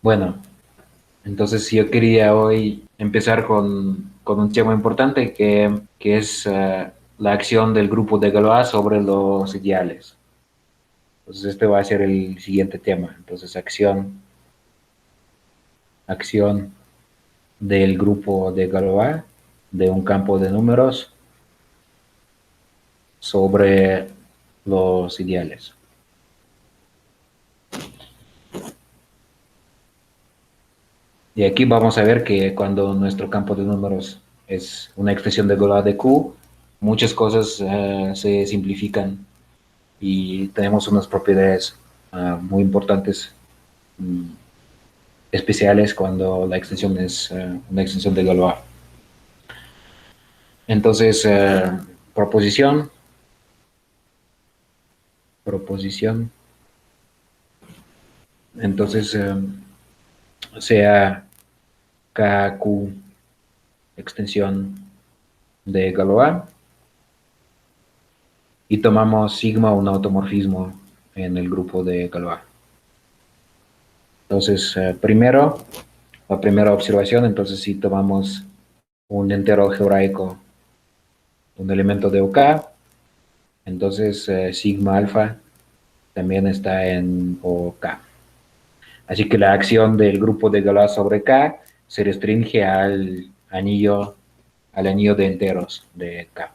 Bueno, entonces yo quería hoy empezar con un tema importante que es la acción del grupo de Galois sobre los ideales. Entonces este va a ser el siguiente tema. Entonces acción del grupo de Galois de un campo de números sobre los ideales. Y aquí vamos a ver que cuando nuestro campo de números es una extensión de Galois de Q, muchas cosas se simplifican y tenemos unas propiedades muy importantes, mm, especiales cuando la extensión es una extensión de Galois. Entonces, proposición, proposición, entonces sea KQ extensión de Galois y tomamos sigma un automorfismo en el grupo de Galois. Entonces, la primera observación, entonces si tomamos un entero algebraico, un elemento de OK, entonces sigma alfa también está en OK. Así que la acción del grupo de Galois sobre K se restringe al anillo de enteros de K.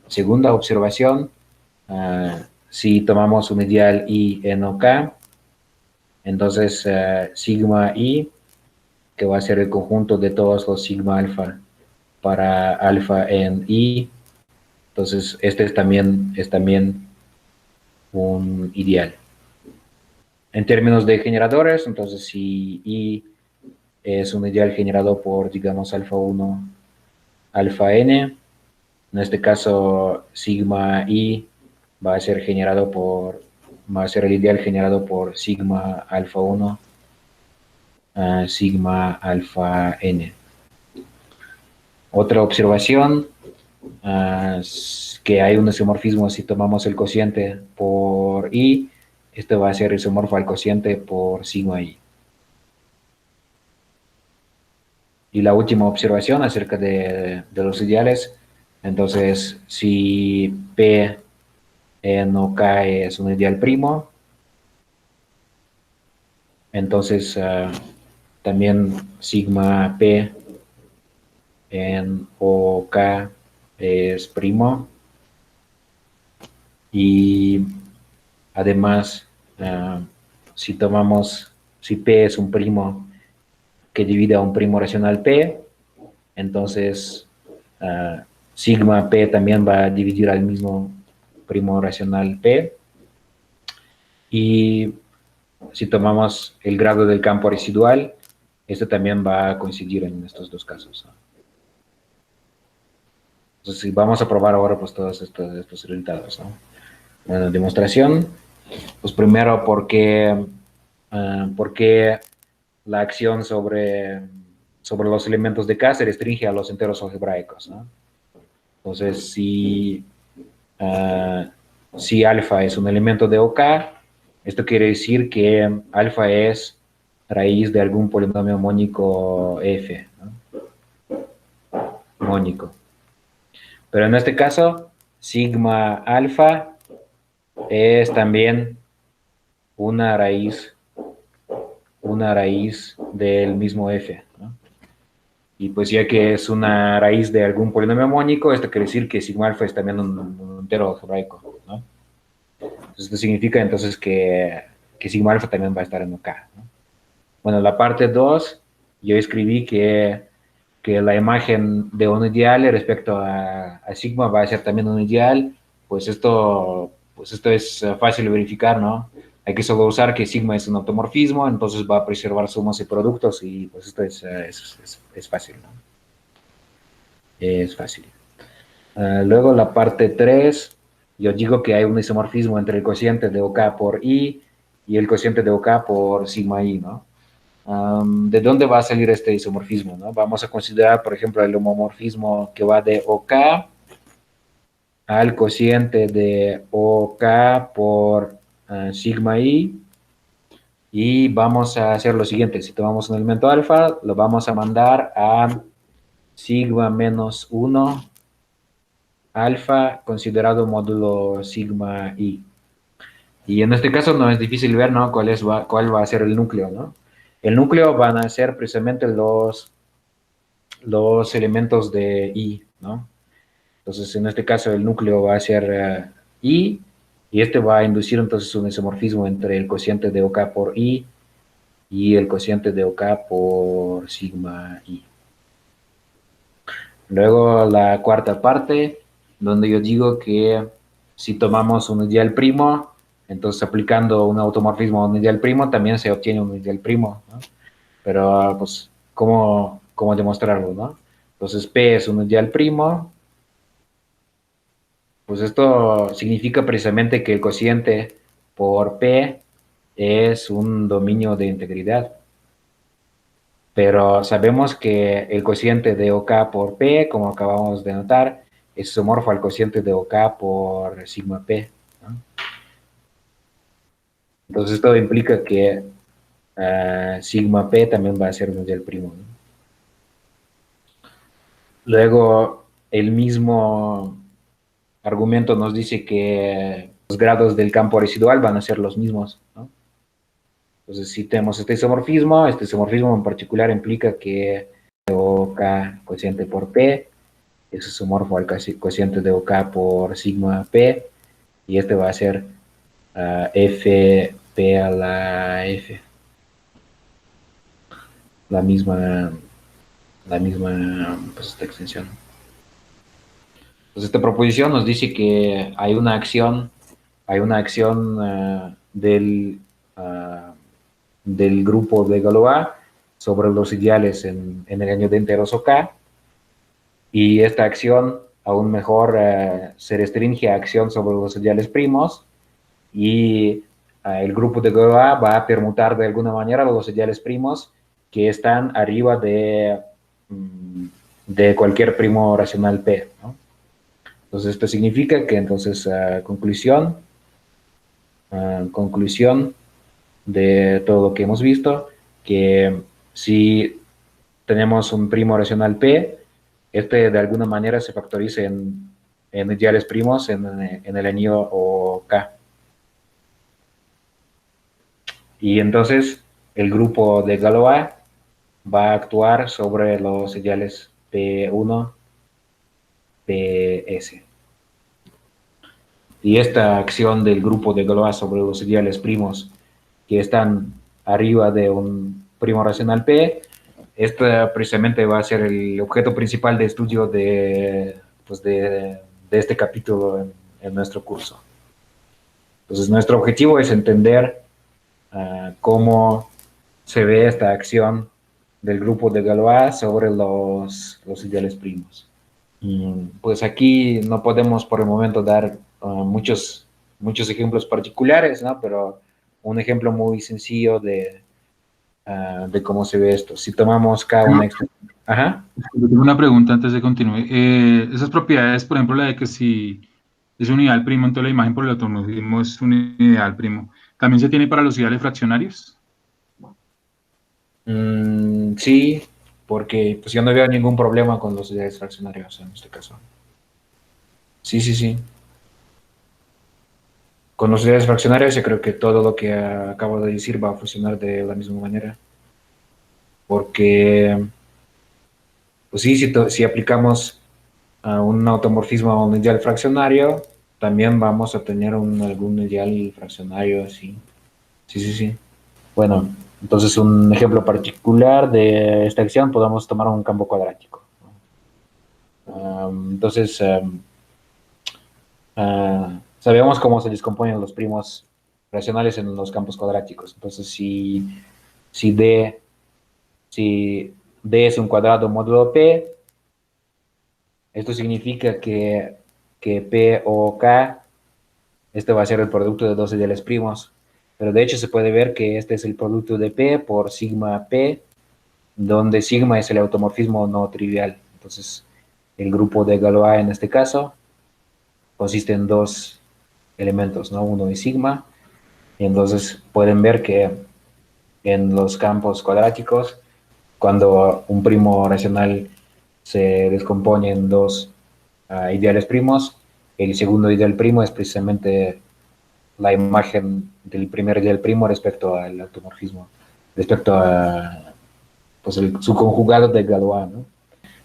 Segunda observación, si tomamos un ideal I en OK, entonces sigma I, que va a ser el conjunto de todos los sigma alfa para alfa en I, entonces este es también un ideal. En términos de generadores, entonces si I es un ideal generado por, digamos, alfa 1, alfa n, en este caso sigma I va a ser el ideal generado por sigma alfa 1, sigma alfa n. Otra observación, es que hay un isomorfismo si tomamos el cociente por I, este va a ser isomorfo al cociente por sigma I. Y la última observación acerca de los ideales, entonces si P en OK es un ideal primo, entonces también sigma P en OK es primo y además si si P es un primo que divide a un primo racional P, entonces sigma P también va a dividir al mismo primo racional P. Y si tomamos el grado del campo residual, este también va a coincidir en estos dos casos, ¿no? Entonces, si vamos a probar ahora pues todos estos resultados, ¿no? Bueno, demostración, pues primero porque la acción sobre los elementos de K se restringe a los enteros algebraicos, ¿no? Entonces, uh, si alfa es un elemento de OK, esto quiere decir que alfa es raíz de algún polinomio mónico f, ¿no? Mónico. Pero en este caso, sigma alfa es también una raíz, una raíz del mismo f, ¿no? Y pues ya que es una raíz de algún polinomio mónico, esto quiere decir que sigma alfa es también un entero algebraico, ¿no? Entonces, esto significa entonces que sigma alfa también va a estar en OK, ¿no? Bueno, la parte 2, yo escribí que la imagen de un ideal respecto a sigma va a ser también un ideal, pues esto es fácil de verificar, ¿no? Hay que solo usar que sigma es un automorfismo, entonces va a preservar sumas y productos y pues esto es fácil, ¿no? Es fácil. Luego la parte 3, yo digo que hay un isomorfismo entre el cociente de OK por I y el cociente de OK por sigma I, ¿no? ¿De dónde va a salir este isomorfismo, ¿no? Vamos a considerar, por ejemplo, el homomorfismo que va de OK al cociente de OK por sigma I. Y vamos a hacer lo siguiente. Si tomamos un elemento alfa, lo vamos a mandar a sigma menos 1 alfa considerado módulo sigma i. Y en este caso no es difícil ver, ¿no? Cuál va a ser el núcleo, ¿no? El núcleo van a ser precisamente los elementos de i, ¿no? Entonces, en este caso, el núcleo va a ser i, y este va a inducir entonces un isomorfismo entre el cociente de OK por i y el cociente de OK por sigma i. Luego la cuarta parte, donde yo digo que si tomamos un ideal primo, entonces aplicando un automorfismo a un ideal primo, también se obtiene un ideal primo, ¿no? Pero, pues, ¿cómo demostrarlo, no? Entonces, P es un ideal primo, pues esto significa precisamente que el cociente por P es un dominio de integridad. Pero sabemos que el cociente de OK por P, como acabamos de notar, es isomorfo al cociente de OK por sigma P, ¿no? Entonces esto implica que sigma P también va a ser un ideal primo, ¿no? Luego, el mismo argumento nos dice que los grados del campo residual van a ser los mismos, ¿no? Entonces, si tenemos este isomorfismo en particular implica que OK cociente por P es isomorfo al cociente de OK por sigma P, y este va a ser F P a la F, la misma, pues, esta extensión. Entonces, esta proposición nos dice que hay una acción del grupo de Galois sobre los ideales en el año de enteros OK, y esta acción aún mejor se restringe a acción sobre los ideales primos, y el grupo de Galois va a permutar de alguna manera los ideales primos que están arriba de cualquier primo racional P, ¿no? Entonces, esto significa que entonces, conclusión de todo lo que hemos visto, que si tenemos un primo racional P, este de alguna manera se factoriza en ideales primos en el anillo OK. Y entonces el grupo de Galois va a actuar sobre los ideales P1, PS. Y esta acción del grupo de Galois sobre los ideales primos que están arriba de un primo racional P, esta precisamente va a ser el objeto principal de estudio pues de este capítulo en nuestro curso. Entonces, nuestro objetivo es entender cómo se ve esta acción del grupo de Galois sobre los ideales primos. Pues aquí no podemos por el momento dar muchos ejemplos particulares, ¿no? Pero un ejemplo muy sencillo de cómo se ve esto. Si tomamos K una extensión. Ajá. Tengo una pregunta antes de continuar. Esas propiedades, por ejemplo, la de que si es un ideal primo, entonces la imagen por el automorfismo es un ideal primo, ¿también se tiene para los ideales fraccionarios? Sí, porque pues yo no veo ningún problema con los ideales fraccionarios en este caso. Sí, sí, sí. Con los ideales fraccionarios yo creo que todo lo que acabo de decir va a funcionar de la misma manera. Porque, pues sí, si aplicamos un automorfismo a un ideal fraccionario, también vamos a tener algún ideal fraccionario así. Sí, sí, sí. Bueno, entonces un ejemplo particular de esta acción, podemos tomar un campo cuadrático. Entonces, sabemos cómo se descomponen los primos racionales en los campos cuadráticos. Entonces, si D, si D es un cuadrado módulo P, esto significa que P o K, este va a ser el producto de dos ideales primos. Pero de hecho se puede ver que este es el producto de P por sigma P, donde sigma es el automorfismo no trivial. Entonces, el grupo de Galois en este caso consiste en dos elementos, ¿no? Uno es sigma, y entonces pueden ver que en los campos cuadráticos, cuando un primo racional se descompone en dos ideales primos, el segundo ideal primo es precisamente la imagen del primer ideal primo respecto al automorfismo, respecto a pues, su conjugado de Galois, ¿no?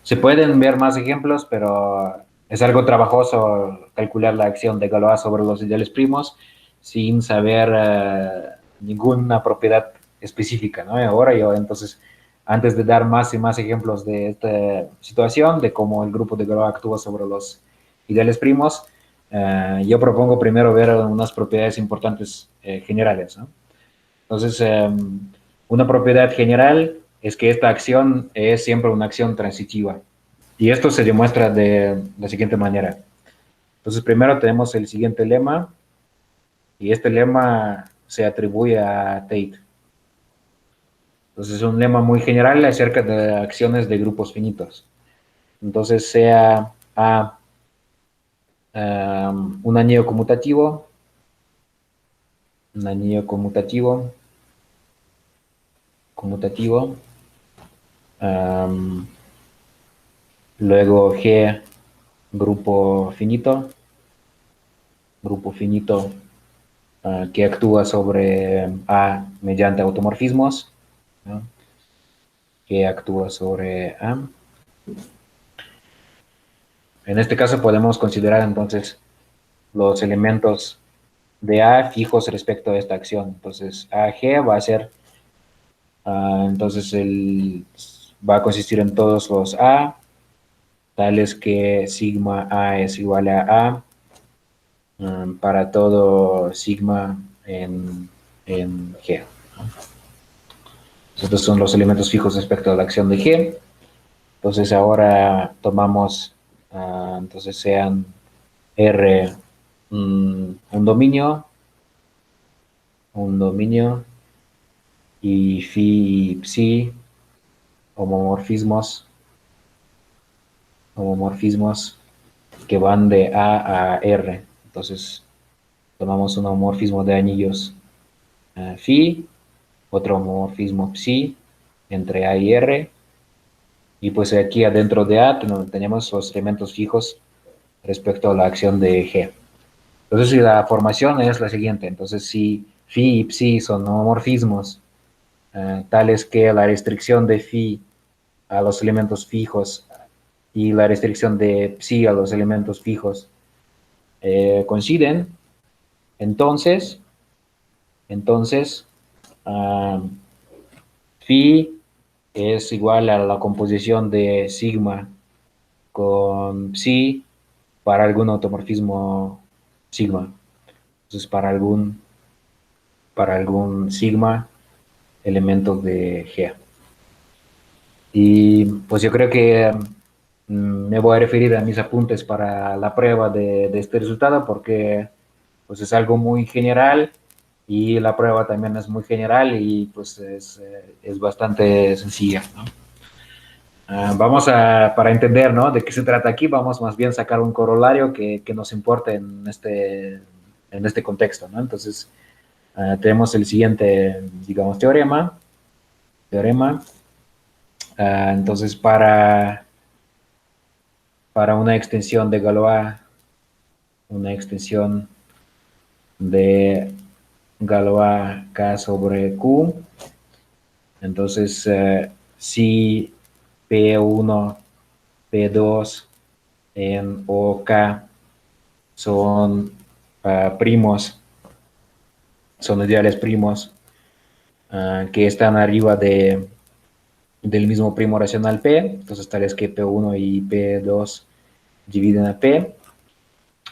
Se pueden ver más ejemplos, pero es algo trabajoso calcular la acción de Galois sobre los ideales primos sin saber ninguna propiedad específica, ¿no? Ahora yo, entonces, antes de dar más y más ejemplos de esta situación, de cómo el grupo de Galois actúa sobre los ideales primos, yo propongo primero ver unas propiedades importantes generales, ¿no? Entonces, una propiedad general es que esta acción es siempre una acción transitiva. Y esto se demuestra de la siguiente manera. Entonces, primero tenemos el siguiente lema, y este lema se atribuye a Tate. Entonces, es un lema muy general acerca de acciones de grupos finitos. Entonces, sea A un anillo conmutativo, conmutativo, um, luego G, grupo finito, que actúa sobre A mediante automorfismos, ¿no? Que actúa sobre A. En este caso podemos considerar entonces los elementos de A fijos respecto a esta acción. Entonces AG va a ser, entonces va a consistir en todos los A, tales que sigma A es igual a A, para todo sigma en G. Estos son los elementos fijos respecto a la acción de G. Entonces ahora tomamos, entonces sean R un dominio y phi y psi homomorfismos que van de A a R. Entonces tomamos un homomorfismo de anillos phi, otro homomorfismo psi entre A y R, y pues aquí adentro de A tenemos los elementos fijos respecto a la acción de G. Entonces, si la formación es la siguiente, entonces si phi y psi son homomorfismos tales que la restricción de phi a los elementos fijos y la restricción de psi a los elementos fijos coinciden, entonces phi es igual a la composición de sigma con psi para algún automorfismo sigma. Entonces, para algún sigma elementos de G. Y pues yo creo que me voy a referir a mis apuntes para la prueba de este resultado porque pues es algo muy general y la prueba también es muy general y pues es bastante sencilla, ¿no? Para entender, ¿no?, de qué se trata aquí, vamos más bien a sacar un corolario que nos importe en este contexto, ¿no? Entonces, tenemos el siguiente, digamos, teorema. Entonces, para una extensión de Galois, K sobre Q, entonces, si P1, P2 en OK son primos, son ideales primos que están arriba del mismo primo racional P, entonces tales que P1 y P2 dividen a P,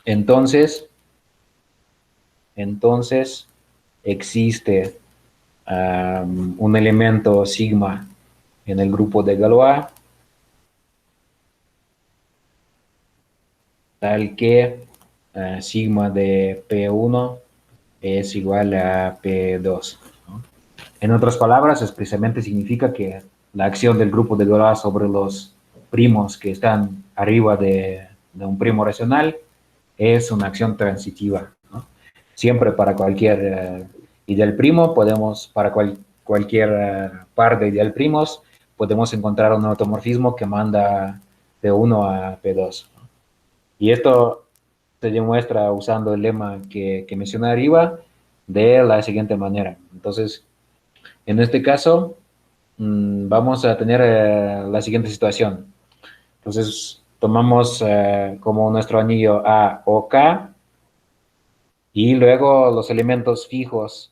entonces existe un elemento sigma en el grupo de Galois tal que sigma de P1 es igual a P2, ¿no? En otras palabras, expresamente significa que la acción del grupo de Galois sobre los primos que están arriba de un primo racional es una acción transitiva, ¿no? Siempre para cualquier ideal primo podemos, para cualquier par de ideal primos, podemos encontrar un automorfismo que manda P1 a P2. Y esto se demuestra usando el lema que mencioné arriba de la siguiente manera. Entonces, en este caso, vamos a tener la siguiente situación. Entonces, tomamos como nuestro anillo A o K y luego los elementos fijos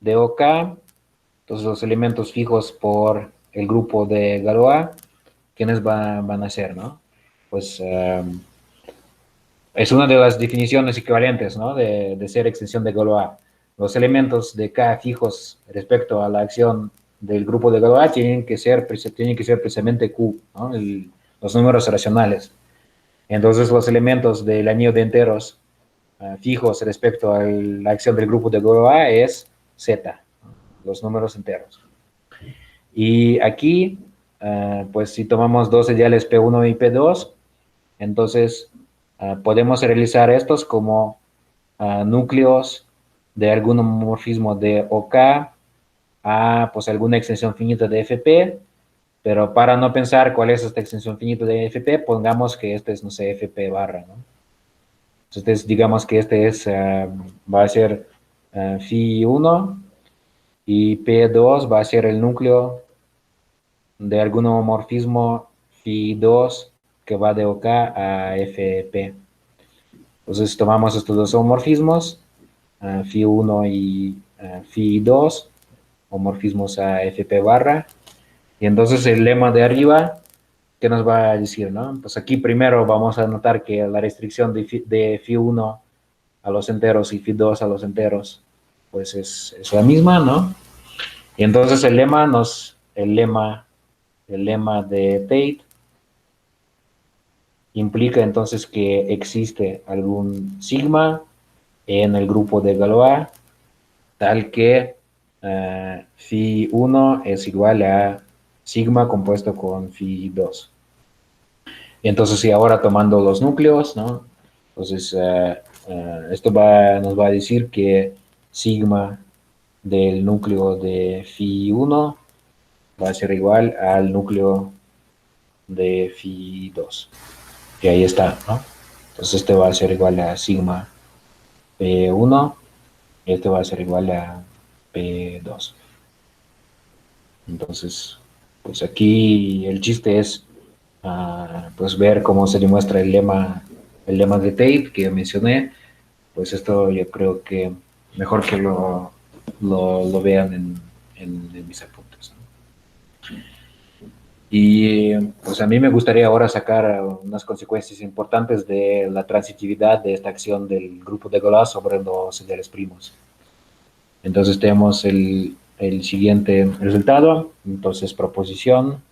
de OK. Entonces, los elementos fijos por el grupo de Galois, ¿quiénes van a ser, no? Pues es una de las definiciones equivalentes, ¿no? De ser extensión de Galois. Los elementos de K fijos respecto a la acción del grupo de Galois tienen que ser precisamente Q, ¿no? Los números racionales. Entonces, los elementos del anillo de enteros fijos respecto a la acción del grupo de Galois es Z, ¿no? Los números enteros. Y aquí, pues si tomamos dos ideales P1 y P2, entonces podemos realizar estos como núcleos de algún homomorfismo de OK a pues alguna extensión finita de FP, pero para no pensar cuál es esta extensión finita de FP, pongamos que este es, no sé, FP barra, ¿no? Entonces digamos que este es, va a ser phi 1 y P2 va a ser el núcleo de algún homomorfismo phi2 que va de OK a FP. Entonces tomamos estos dos homomorfismos, phi1 y phi2, homorfismos a FP barra, y entonces el lema de arriba, ¿qué nos va a decir, no? Pues aquí primero vamos a notar que la restricción de phi1 a los enteros y phi2 a los enteros, pues es la misma, ¿no? Y entonces el lema de Tate implica entonces que existe algún sigma en el grupo de Galois, tal que phi 1 es igual a sigma compuesto con phi 2. Y entonces, si ahora tomando los núcleos, ¿no? Entonces, esto nos va a decir que sigma del núcleo de phi 1 va a ser igual al núcleo de phi 2. Y ahí está, ¿no? Entonces, este va a ser igual a sigma P1 y este va a ser igual a P2. Entonces, pues aquí el chiste es pues ver cómo se demuestra el lema de Tate que mencioné. Pues esto yo creo que mejor que lo vean en mis apuntes, ¿no? Y pues a mí me gustaría ahora sacar unas consecuencias importantes de la transitividad de esta acción del grupo de Galois sobre los ideales primos. Entonces tenemos el siguiente resultado. Entonces proposición.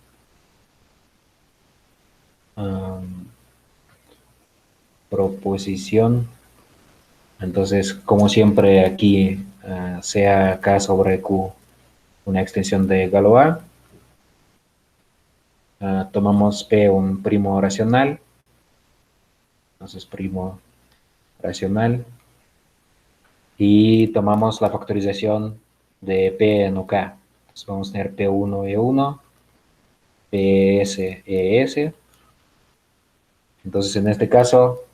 Proposición. Entonces, como siempre aquí, sea K sobre Q una extensión de Galois. Tomamos P un primo racional. Entonces, primo racional. Y tomamos la factorización de P en OK. Entonces, vamos a tener P1 E1, PS ES. Entonces, en este caso,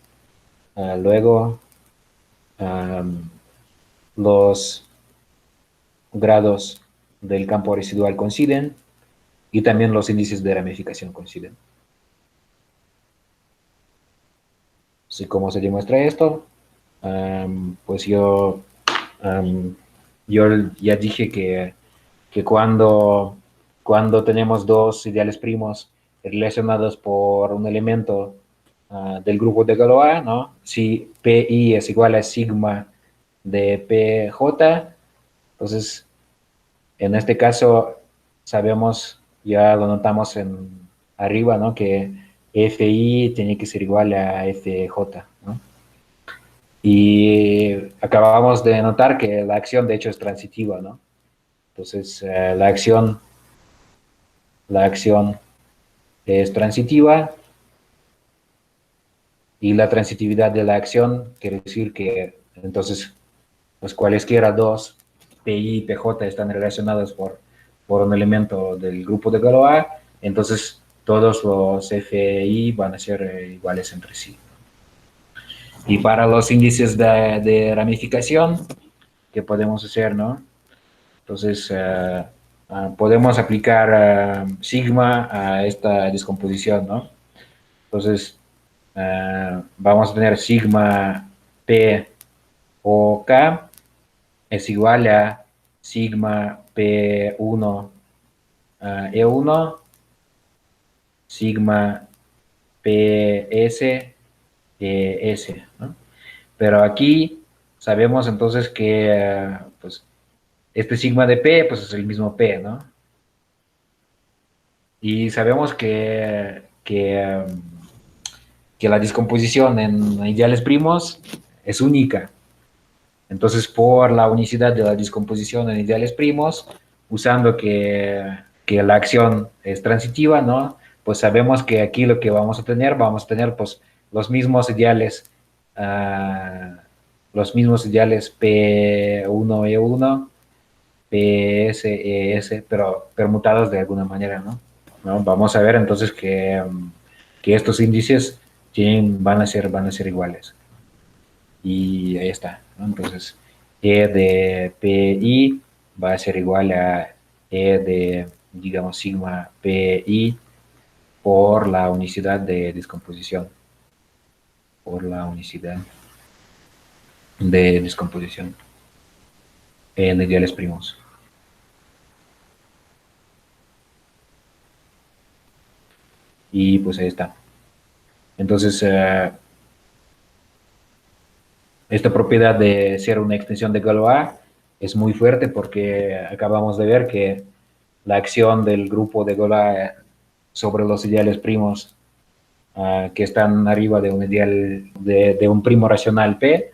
luego los grados del campo residual coinciden y también los índices de ramificación coinciden. Así como se demuestra esto, pues yo ya dije que cuando tenemos dos ideales primos relacionados por un elemento del grupo de Galois, ¿no? Si PI es igual a sigma de PJ, entonces en este caso sabemos, ya lo notamos arriba, ¿no? Que FI tiene que ser igual a FJ, ¿no? Y acabamos de notar que la acción de hecho es transitiva, ¿no? Entonces la acción es transitiva y la transitividad de la acción quiere decir que entonces pues cualesquiera dos PI y PJ están relacionados por un elemento del grupo de Galois, entonces todos los FI van a ser iguales entre sí. Y para los índices de ramificación, ¿qué podemos hacer, no? Entonces, podemos aplicar sigma a esta descomposición, ¿no? Entonces, vamos a tener sigma P o K es igual a sigma P1 E1, sigma PS S, ¿no? Pero aquí sabemos entonces que pues, este sigma de P pues, es el mismo P, ¿no? Y sabemos que la descomposición en ideales primos es única. Entonces, por la unicidad de la descomposición en ideales primos, usando que la acción es transitiva, ¿no? Pues sabemos que aquí lo que vamos a tener pues los mismos ideales, P1, E1, PS, ES, pero permutados de alguna manera, ¿no? ¿No? Vamos a ver entonces que estos índices van a ser iguales. Y ahí está, ¿no? Entonces, E de PI va a ser igual a E de, digamos, sigma PI por la unicidad de descomposición. Por la unicidad de descomposición en ideales primos. Y pues ahí está. Entonces, esta propiedad de ser una extensión de Galois es muy fuerte porque acabamos de ver que la acción del grupo de Galois sobre los ideales primos que están arriba de un ideal de un primo racional P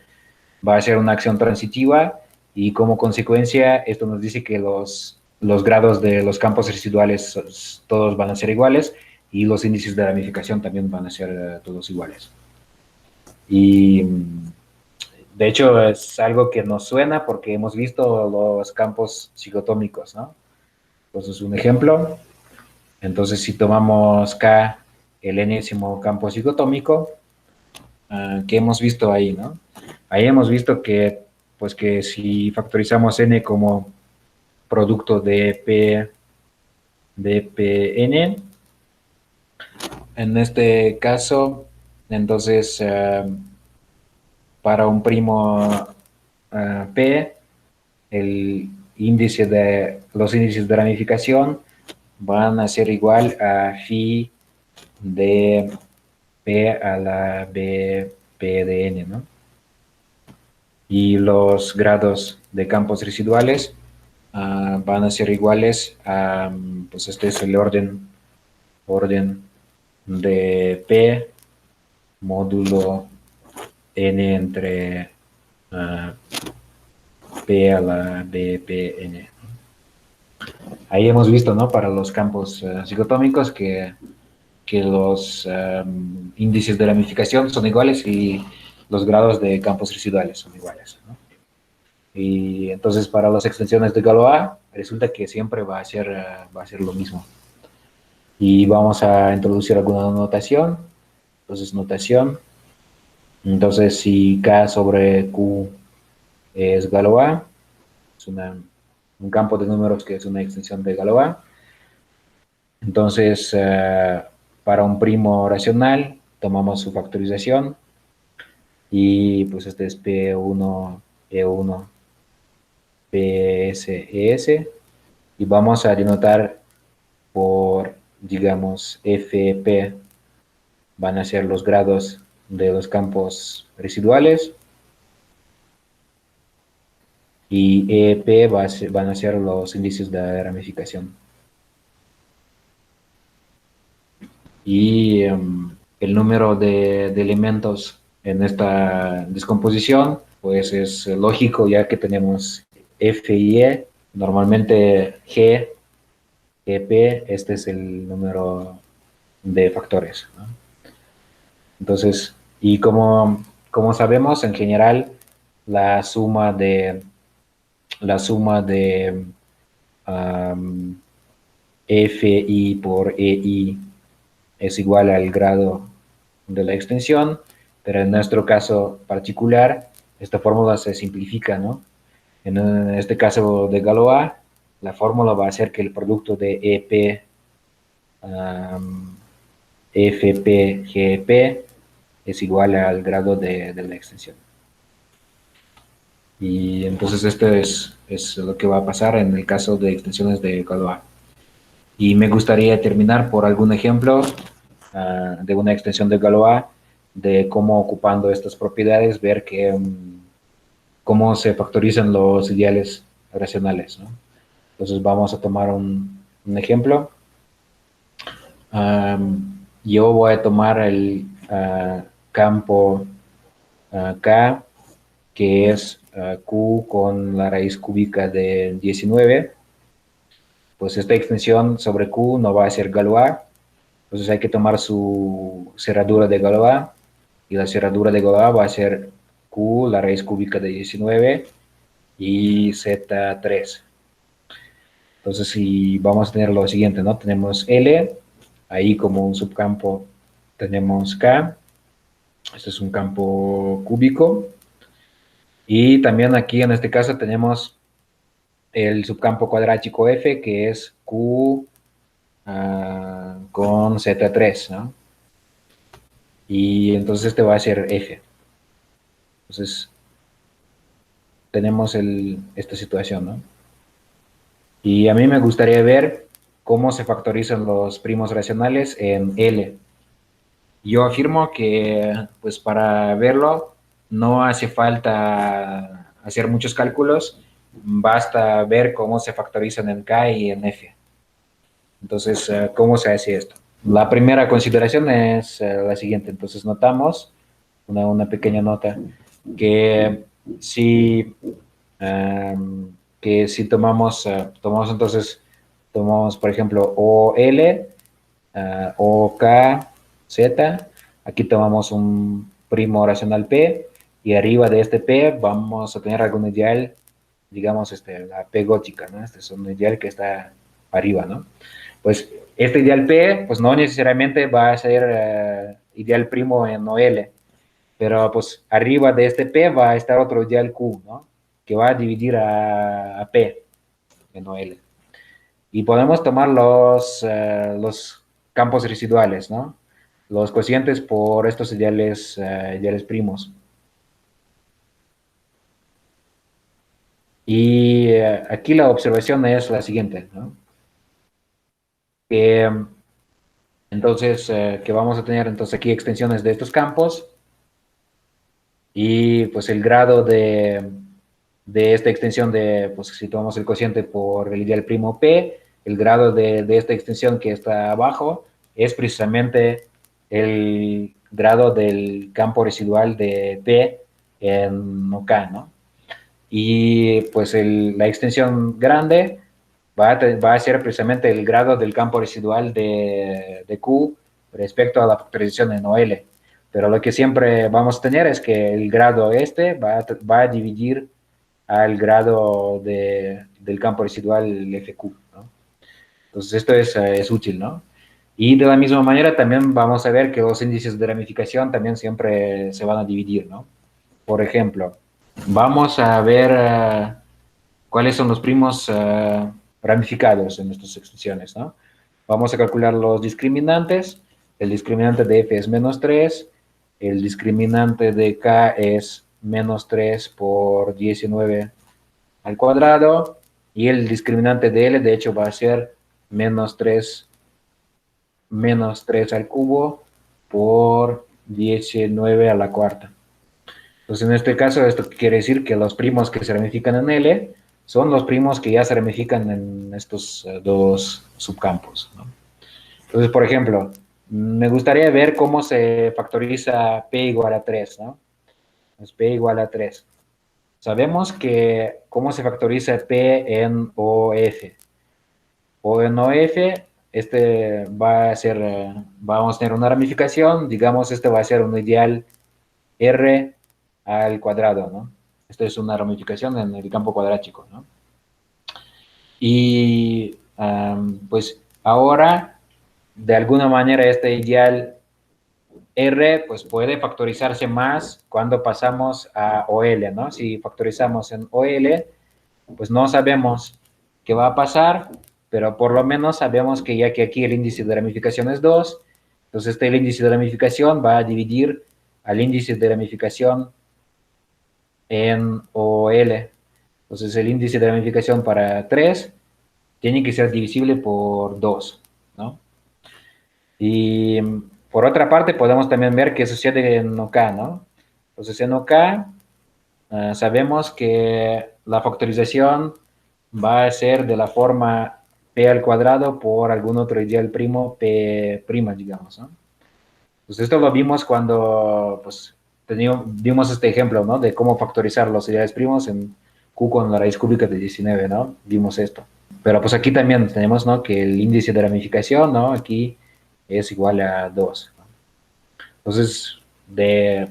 va a ser una acción transitiva y como consecuencia esto nos dice que los grados de los campos residuales todos van a ser iguales y los índices de ramificación también van a ser todos iguales. Y de hecho, es algo que nos suena porque hemos visto los campos cigotómicos, ¿no? Entonces, un ejemplo. Entonces, si tomamos K, el enésimo campo cigotómico, ¿qué hemos visto ahí, no? Ahí hemos visto que, pues que si factorizamos N como producto de Pn, en este caso, entonces, para un primo P, los índices de ramificación van a ser igual a phi de P a la B, P de N, ¿no? Y los grados de campos residuales van a ser iguales a, pues este es el orden de P módulo N entre P a la B, P, N. Ahí hemos visto, ¿no? Para los campos cigotómicos que los índices de ramificación son iguales y los grados de campos residuales son iguales, ¿no? Y entonces para las extensiones de Galois resulta que siempre va a ser lo mismo. Y vamos a introducir alguna notación. Entonces, notación. Entonces, si K sobre Q es Galois, es un campo de números que es una extensión de Galois. Entonces, para un primo racional, tomamos su factorización y pues este es P1, E1, PS, ES y vamos a denotar por, digamos, FP van a ser los grados de los campos residuales y EP van a ser los índices de ramificación. Y el número de elementos en esta descomposición, pues es lógico ya que tenemos F y E, normalmente G, EP, este es el número de factores, ¿no? Entonces, y como sabemos, en general, la suma la suma de fi por ei es igual al grado de la extensión, pero en nuestro caso particular, esta fórmula se simplifica, ¿no? En este caso de Galois, la fórmula va a ser que el producto de EP, FP, GP es igual al grado de la extensión. Y entonces esto es lo que va a pasar en el caso de extensiones de Galois. Y me gustaría terminar por algún ejemplo de una extensión de Galois, de cómo ocupando estas propiedades, ver que, cómo se factorizan los ideales racionales, ¿no? Entonces vamos a tomar un ejemplo. Yo voy a tomar el campo K, que es Q con la raíz cúbica de 19. Pues esta extensión sobre Q no va a ser Galois. Entonces hay que tomar su cerradura de Galois. Y la cerradura de Galois va a ser Q, la raíz cúbica de 19, y Z3. Entonces, si vamos a tener lo siguiente, ¿no? Tenemos L, ahí como un subcampo tenemos K, este es un campo cúbico, y también aquí en este caso tenemos el subcampo cuadrático F, que es Q con Z3, ¿no? Y entonces este va a ser F. Entonces, tenemos esta situación, ¿no? Y a mí me gustaría ver cómo se factorizan los primos racionales en L. Yo afirmo que, pues para verlo, no hace falta hacer muchos cálculos, basta ver cómo se factorizan en K y en F. Entonces, ¿cómo se hace esto? La primera consideración es la siguiente. Entonces, notamos una pequeña nota que si, tomamos, tomamos, por ejemplo, OL, OK, Z, aquí tomamos un primo racional P, y arriba de este P vamos a tener algún ideal, digamos, la P gótica, ¿no? Este es un ideal que está arriba, ¿no? Pues este ideal P, pues no necesariamente va a ser ideal primo en OL, pero pues arriba de este P va a estar otro ideal Q, ¿no? Que va a dividir a P en OL. Y podemos tomar los campos residuales, ¿no? Los cocientes por estos ideales primos. Y aquí la observación es la siguiente, ¿no? Que entonces, que vamos a tener entonces aquí extensiones de estos campos, y pues el grado de esta extensión pues si tomamos el cociente por el ideal primo P, el grado de esta extensión que está abajo es precisamente el grado del campo residual de P en OK, ¿no? Y pues la extensión grande va a ser precisamente el grado del campo residual de Q respecto a la factorización en OL. Pero lo que siempre vamos a tener es que el grado va a dividir al grado del campo residual FQ, ¿no? Entonces esto es útil, ¿no? Y de la misma manera también vamos a ver que los índices de ramificación también siempre se van a dividir, ¿no? Por ejemplo, vamos a ver cuáles son los primos ramificados en estas extensiones, ¿no? Vamos a calcular los discriminantes. El discriminante de f es -3, el discriminante de k es -3 por 19 al cuadrado, y el discriminante de L, de hecho, va a ser -3 al cubo por 19 a la cuarta. Entonces, en este caso, esto quiere decir que los primos que se ramifican en L son los primos que ya se ramifican en estos dos subcampos, ¿no? Entonces, por ejemplo, me gustaría ver cómo se factoriza P igual a 3, ¿no? Es P igual a 3. Sabemos que cómo se factoriza P en OF. O en OF, va a ser, vamos a tener una ramificación, digamos, este va a ser un ideal R al cuadrado, ¿no? Esta es una ramificación en el campo cuadrático, ¿no? Y pues ahora, de alguna manera, este ideal R pues puede factorizarse más cuando pasamos a OL, ¿no? Si factorizamos en OL, pues no sabemos qué va a pasar, pero por lo menos sabemos que ya que aquí el índice de ramificación es 2, entonces el índice de ramificación va a dividir al índice de ramificación en OL. Entonces el índice de ramificación para 3 tiene que ser divisible por 2, ¿no? Y por otra parte podemos también ver qué sucede en OK, ¿no? Entonces en OK sabemos que la factorización va a ser de la forma p al cuadrado por algún otro ideal primo p prima, digamos, ¿no? Pues esto lo vimos cuando pues, vimos este ejemplo, ¿no? De cómo factorizar los ideales primos en Q con la raíz cúbica de 19, ¿no? Vimos esto. Pero pues aquí también tenemos, ¿no? Que el índice de ramificación, ¿no? Aquí es igual a 2. ¿No? Entonces,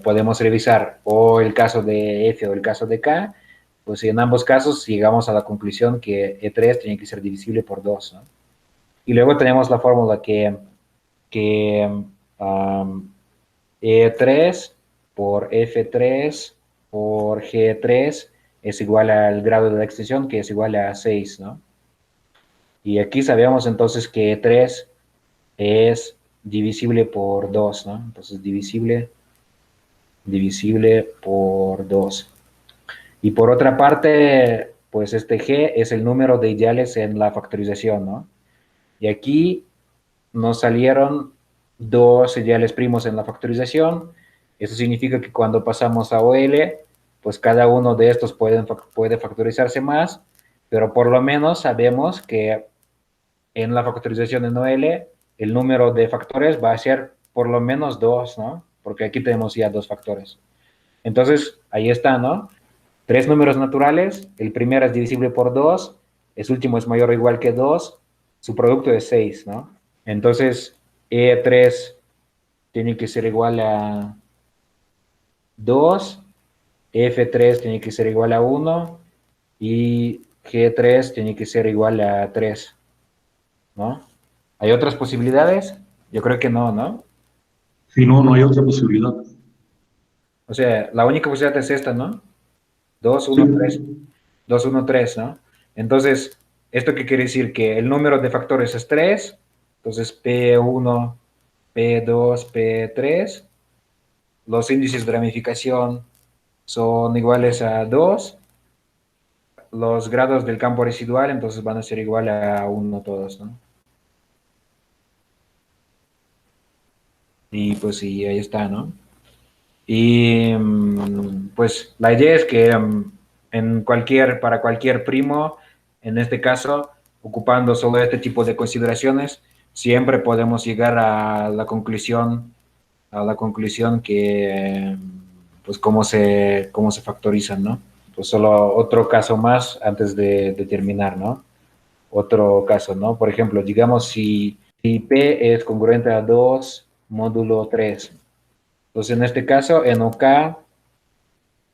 podemos revisar o el caso de F o el caso de K, pues en ambos casos llegamos a la conclusión que E3 tiene que ser divisible por 2, ¿no? Y luego tenemos la fórmula que um, E3 por F3 por G3 es igual al grado de la extensión, que es igual a 6, ¿no? Y aquí sabemos entonces que E3 es divisible por 2, ¿no? Entonces divisible por 2. Y por otra parte, pues este G es el número de ideales en la factorización, ¿no? Y aquí nos salieron dos ideales primos en la factorización. Eso significa que cuando pasamos a OL, pues cada uno de estos puede factorizarse más, pero por lo menos sabemos que en la factorización en OL, el número de factores va a ser por lo menos 2, ¿no? Porque aquí tenemos ya 2 factores. Entonces, ahí está, ¿no? Tres números naturales, el primero es divisible por 2, el último es mayor o igual que 2, su producto es 6, ¿no? Entonces, E3 tiene que ser igual a 2, F3 tiene que ser igual a 1 y G3 tiene que ser igual a 3, ¿no? ¿Hay otras posibilidades? Yo creo que no, ¿no? Si no, no hay otra posibilidad. O sea, la única posibilidad es esta, ¿no? 2, Sí, 1, 3. 2, 1, 3, ¿no? Entonces, ¿esto qué quiere decir? Que el número de factores es 3, entonces P1, P2, P3. Los índices de ramificación son iguales a 2. Los grados del campo residual, entonces van a ser igual a 1 todos, ¿no? Y pues sí, ahí está, ¿no? Y pues la idea es que para cualquier primo, en este caso, ocupando solo este tipo de consideraciones, siempre podemos llegar a la conclusión que, pues, cómo se factorizan, ¿no? Pues solo otro caso más antes de terminar, ¿no? Otro caso, ¿no? Por ejemplo, digamos si P es congruente a 2 módulo 3. Entonces, en este caso, en OK,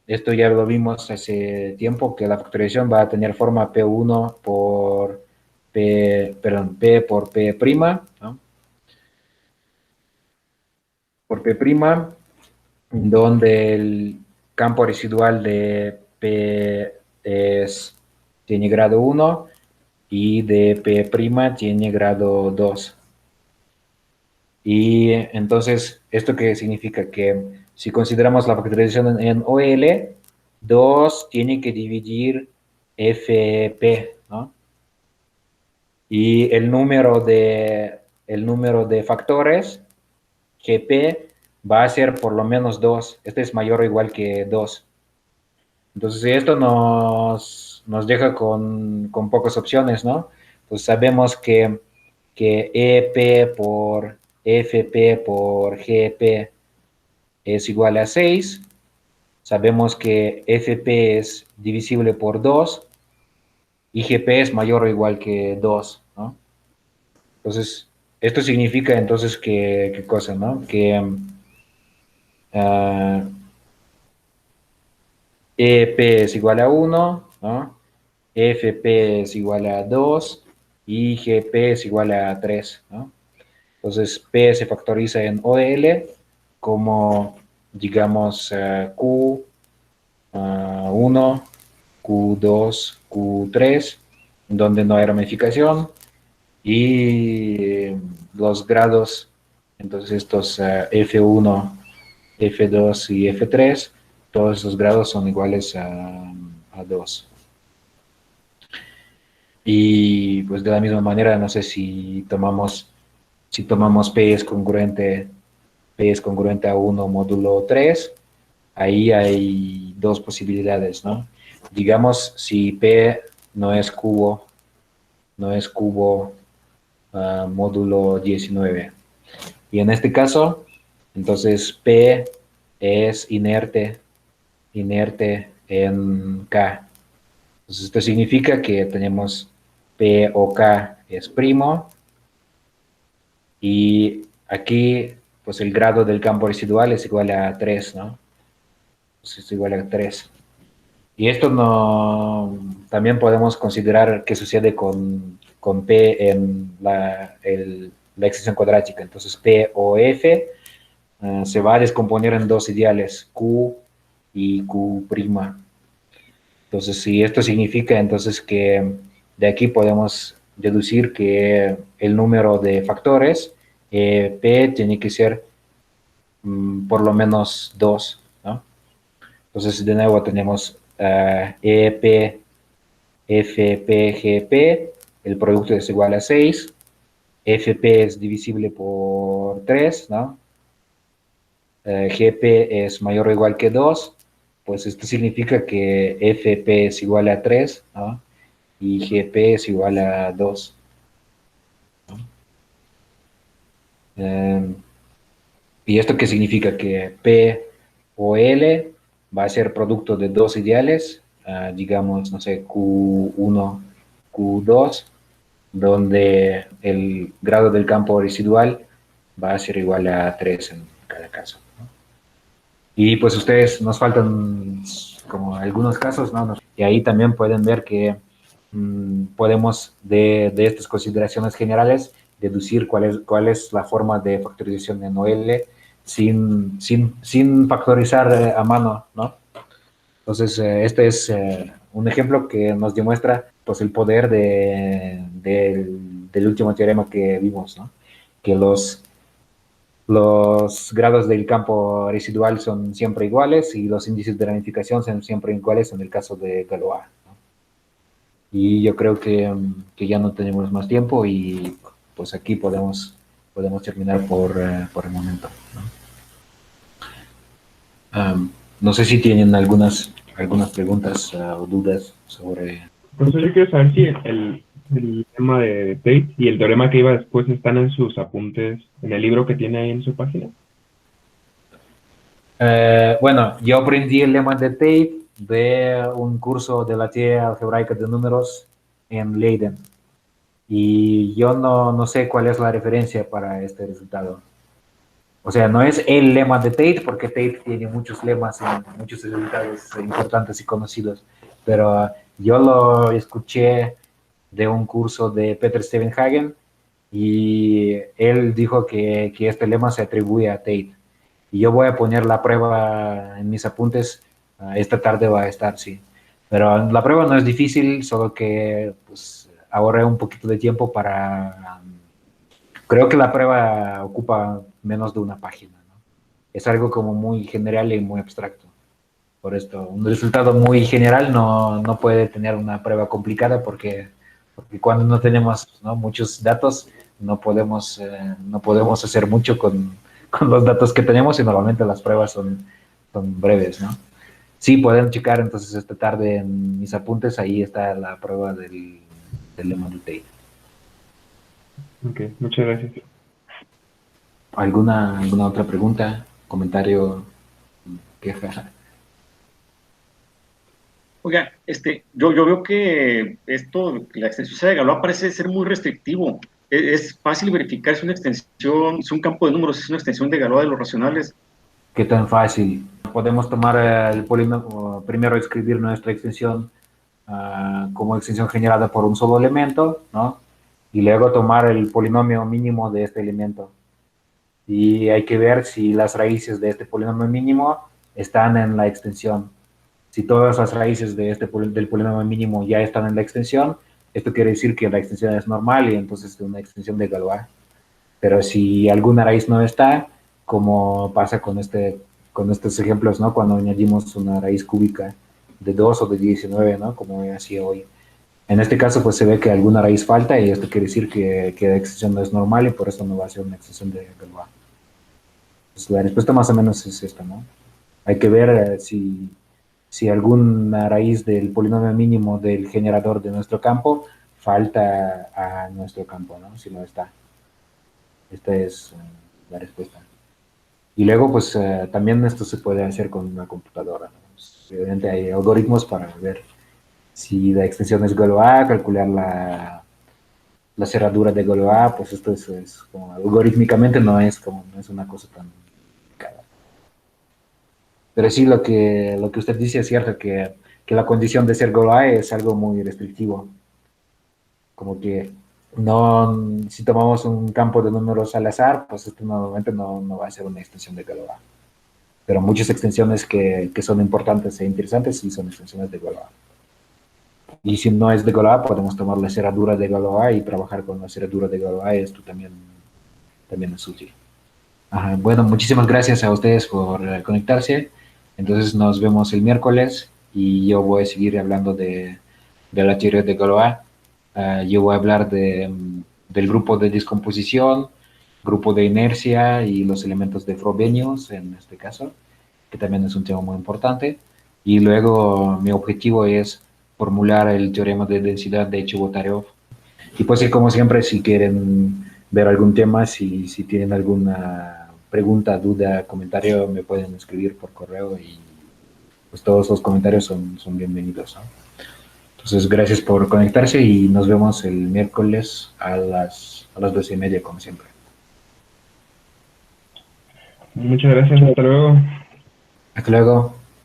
esto ya lo vimos hace tiempo, que la factorización va a tener forma P1 por P por P prima, ¿no? Por P prima, donde el campo residual de P tiene grado 1 y de P prima tiene grado 2. Y entonces, ¿esto qué significa? Que si consideramos la factorización en OL, 2 tiene que dividir FP, ¿no? Y el número de factores, GP, va a ser por lo menos 2. Este es mayor o igual que 2. Entonces, esto nos deja con pocas opciones, ¿no? Pues sabemos que EP por FP por GP es igual a 6. Sabemos que FP es divisible por 2 y GP es mayor o igual que 2, ¿no? Entonces, esto significa entonces que, ¿qué cosa, no? Que uh, EP es igual a 1, ¿no? FP es igual a 2 y GP es igual a 3, ¿no? Entonces, P se factoriza en OL como, digamos, Q1, Q2, Q3, donde no hay ramificación, y los grados, entonces estos F1, F2 y F3, todos esos grados son iguales a 2. Y pues de la misma manera, no sé si tomamos P es congruente a 1 módulo 3, ahí hay dos posibilidades, ¿no? Digamos, si P no es cubo, módulo 19. Y en este caso, entonces P es inerte en K. Entonces esto significa que tenemos P o K es primo y aquí pues el grado del campo residual es igual a 3, ¿no? Entonces es igual a 3. Y esto no, también podemos considerar qué sucede con P en la extensión cuadrática. Entonces P o F se va a descomponer en dos ideales, Q y Q'. Entonces, si esto significa entonces que de aquí podemos deducir que el número de factores P tiene que ser por lo menos 2, ¿no? Entonces, de nuevo tenemos EP, FP, GP, el producto es igual a 6, FP es divisible por 3, ¿no? GP es mayor o igual que 2, pues esto significa que FP es igual a 3, ¿no? Y GP es igual a 2, ¿no? ¿Y esto qué significa? Que P o L va a ser producto de dos ideales, digamos, no sé, Q1, Q2, donde el grado del campo residual va a ser igual a 3 en cada caso, ¿no? Y pues ustedes nos faltan como algunos casos, ¿no? Y ahí también pueden ver que podemos de estas consideraciones generales deducir cuál es la forma de factorización en OL sin factorizar a mano, ¿no? Entonces, este es un ejemplo que nos demuestra pues, el poder del último teorema que vimos, ¿no? Que los grados del campo residual son siempre iguales y los índices de ramificación son siempre iguales en el caso de Galois, ¿no? Y yo creo que ya no tenemos más tiempo y pues aquí podemos terminar por el momento, ¿no? No sé si tienen algunas preguntas o dudas sobre... Profesor, yo quiero saber si el tema de Tate y el teorema que iba después están en sus apuntes, en el libro que tiene ahí en su página. Bueno, yo aprendí el lema de Tate de un curso de la teoría algebraica de números en Leiden. Y yo no sé cuál es la referencia para este resultado. O sea, no es el lema de Tate, porque Tate tiene muchos lemas y muchos resultados importantes y conocidos. Pero yo lo escuché de un curso de Peter Stevenhagen y él dijo que este lema se atribuye a Tate. Y yo voy a poner la prueba en mis apuntes. Esta tarde va a estar, sí. Pero la prueba no es difícil, solo que pues, ahorré un poquito de tiempo para... Creo que la prueba ocupa menos de una página, ¿no? Es algo como muy general y muy abstracto. Por esto, un resultado muy general no puede tener una prueba complicada porque cuando no tenemos, ¿no?, muchos datos, no podemos hacer mucho con los datos que tenemos y normalmente las pruebas son breves, ¿no? Sí, pueden checar entonces esta tarde en mis apuntes, ahí está la prueba del lema de Tate. Ok, muchas gracias. ¿Alguna otra pregunta, comentario, queja? Oiga, yo veo que la extensión de Galois parece ser muy restrictivo. Es fácil verificar si una extensión, si un campo de números es una extensión de Galois de los racionales. ¿Qué tan fácil? Podemos tomar el polínomo primero escribir nuestra extensión como extensión generada por un solo elemento, ¿no? Y luego tomar el polinomio mínimo de este elemento. Y hay que ver si las raíces de este polinomio mínimo están en la extensión. Si todas las raíces de del polinomio mínimo ya están en la extensión, esto quiere decir que la extensión es normal y entonces es una extensión de Galois. Pero si alguna raíz no está, como pasa con estos ejemplos, ¿no? Cuando añadimos una raíz cúbica de 2 o de 19, ¿no? Como hacía hoy. En este caso, pues se ve que alguna raíz falta y esto quiere decir que la extensión no es normal y por eso no va a ser una extensión de Galois. Pues la respuesta más o menos es esta, ¿no? Hay que ver si alguna raíz del polinomio mínimo del generador de nuestro campo falta a nuestro campo, ¿no? Si no está. Esta es la respuesta. Y luego, pues también esto se puede hacer con una computadora, ¿no? Pues, obviamente hay algoritmos para ver si la extensión es Galois, calcular la cerradura de Galois, pues esto es como algorítmicamente no es una cosa tan complicada. Pero sí, lo que usted dice es cierto, que la condición de ser Galois es algo muy restrictivo. Como que no, si tomamos un campo de números al azar, pues esto normalmente no va a ser una extensión de Galois. Pero muchas extensiones que son importantes e interesantes sí son extensiones de Galois. Y si no es de Galois, podemos tomar la cerradura de Galois y trabajar con la cerradura de Galois. Esto también es útil. Ajá, bueno, muchísimas gracias a ustedes por conectarse. Entonces nos vemos el miércoles y yo voy a seguir hablando de la teoría de Galois. Yo voy a hablar del grupo de descomposición, grupo de inercia y los elementos de Frobenius en este caso, que también es un tema muy importante. Y luego mi objetivo es formular el teorema de densidad de Chebotarev. Y pues como siempre, si quieren ver algún tema, si tienen alguna pregunta, duda, comentario, me pueden escribir por correo y pues todos los comentarios son bienvenidos, ¿no? Entonces, gracias por conectarse y nos vemos el miércoles a las 12:30, como siempre. Muchas gracias, hasta luego. Hasta luego.